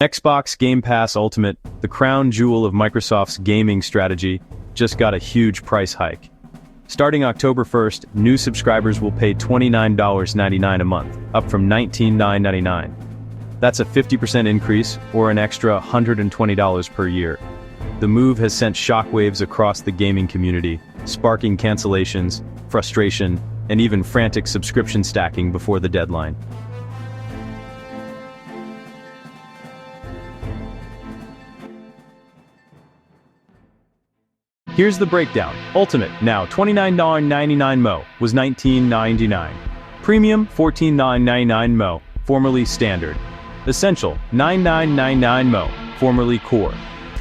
Xbox Game Pass Ultimate, the crown jewel of Microsoft's gaming strategy, just got a huge price hike. Starting October 1st, new subscribers will pay $29.99 a month, up from $19.99. That's a 50% increase, or an extra $120 per year. The move has sent shockwaves across the gaming community, sparking cancellations, frustration, and even frantic subscription stacking before the deadline. Here's the breakdown. Ultimate, now $29.99 MO, was $19.99. Premium, $14.99 MO, formerly Standard. Essential, $9.99 MO, formerly Core.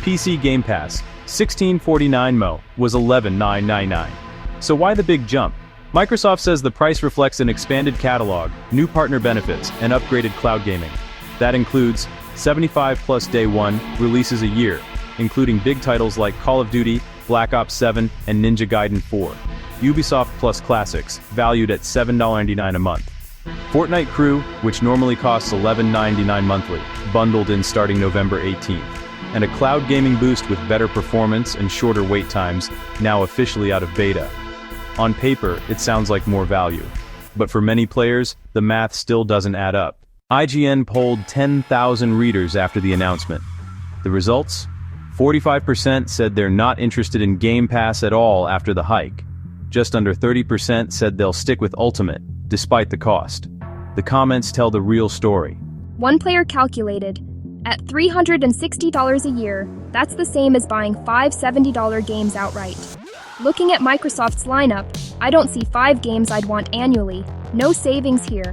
PC Game Pass, $16.49 MO, was $11.999. So why the big jump? Microsoft says the price reflects an expanded catalog, new partner benefits, and upgraded cloud gaming. That includes 75 plus day one releases a year, including big titles like Call of Duty, Black Ops 7, and Ninja Gaiden 4. Ubisoft Plus Classics, valued at $7.99 a month. Fortnite Crew, which normally costs $11.99 monthly, bundled in starting November 18th. And a cloud gaming boost with better performance and shorter wait times, now officially out of beta. On paper, it sounds like more value. But for many players, the math still doesn't add up. IGN polled 10,000 readers after the announcement. The results? 45% said they're not interested in Game Pass at all after the hike. Just under 30% said they'll stick with Ultimate, despite the cost. The comments tell the real story. One player calculated, at $360 a year, that's the same as buying 5 $70 games outright. Looking at Microsoft's lineup, I don't see 5 games I'd want annually. No savings here.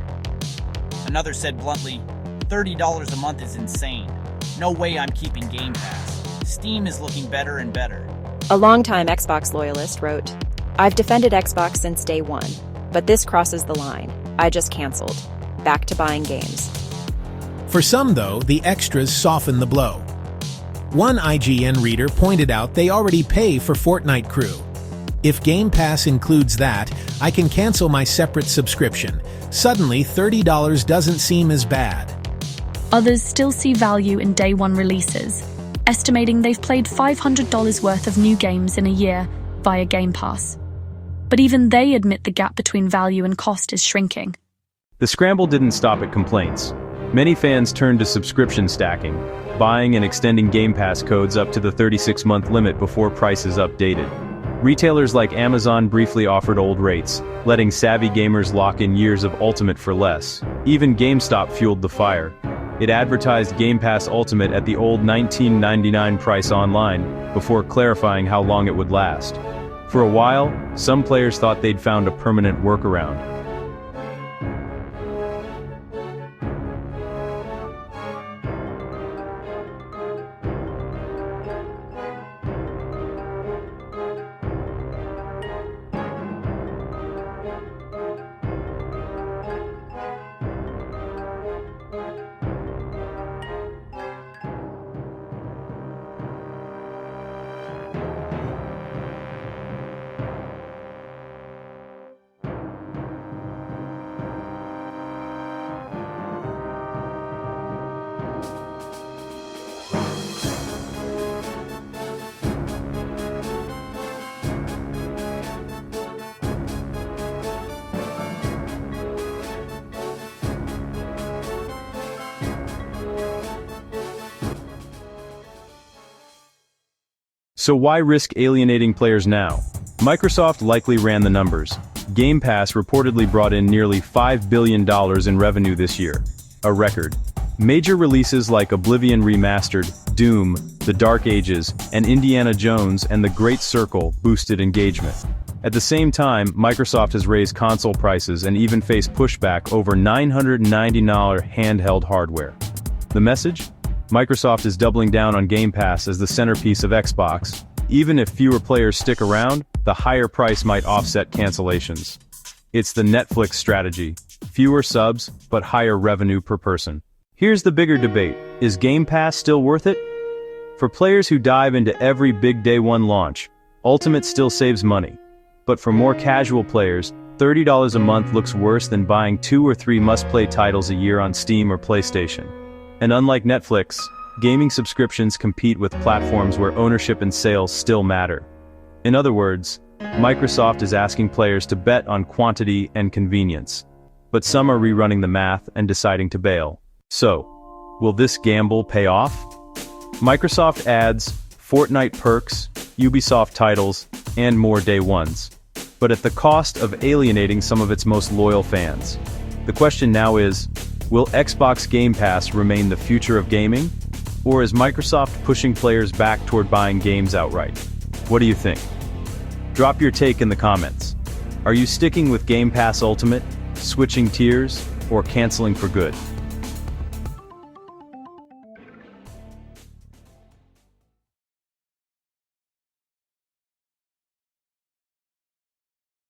Another said bluntly, $30 a month is insane. No way I'm keeping Game Pass. Steam is looking better and better. A longtime Xbox loyalist wrote, I've defended Xbox since day one, but this crosses the line. I just canceled. Back to buying games. For some, though, the extras soften the blow. One IGN reader pointed out they already pay for Fortnite Crew. If Game Pass includes that, I can cancel my separate subscription. Suddenly, $30 doesn't seem as bad. Others still see value in day one releases, estimating they've played $500 worth of new games in a year via Game Pass. But even they admit the gap between value and cost is shrinking. The scramble didn't stop at complaints. Many fans turned to subscription stacking, buying and extending Game Pass codes up to the 36-month limit before prices updated. Retailers like Amazon briefly offered old rates, letting savvy gamers lock in years of Ultimate for less. Even GameStop fueled the fire. It advertised Game Pass Ultimate at the old $19.99 price online, before clarifying how long it would last. For a while, some players thought they'd found a permanent workaround. So why risk alienating players now? Microsoft likely ran the numbers. Game Pass reportedly brought in nearly $5 billion in revenue this year, a record. Major releases like Oblivion Remastered, Doom, The Dark Ages, and Indiana Jones and The Great Circle boosted engagement. At the same time, Microsoft has raised console prices and even faced pushback over $999 handheld hardware. The message? Microsoft is doubling down on Game Pass as the centerpiece of Xbox. Even if fewer players stick around, the higher price might offset cancellations. It's the Netflix strategy. Fewer subs, but higher revenue per person. Here's the bigger debate. Is Game Pass still worth it? For players who dive into every big day one launch, Ultimate still saves money. But for more casual players, $30 a month looks worse than buying 2 or 3 must-play titles a year on Steam or PlayStation. And unlike Netflix, gaming subscriptions compete with platforms where ownership and sales still matter. In other words, Microsoft is asking players to bet on quantity and convenience. But some are rerunning the math and deciding to bail. So, will this gamble pay off? Microsoft adds Fortnite perks, Ubisoft titles, and more day ones, but at the cost of alienating some of its most loyal fans. The question now is, will Xbox Game Pass remain the future of gaming? Or is Microsoft pushing players back toward buying games outright? What do you think? Drop your take in the comments. Are you sticking with Game Pass Ultimate, switching tiers, or canceling for good?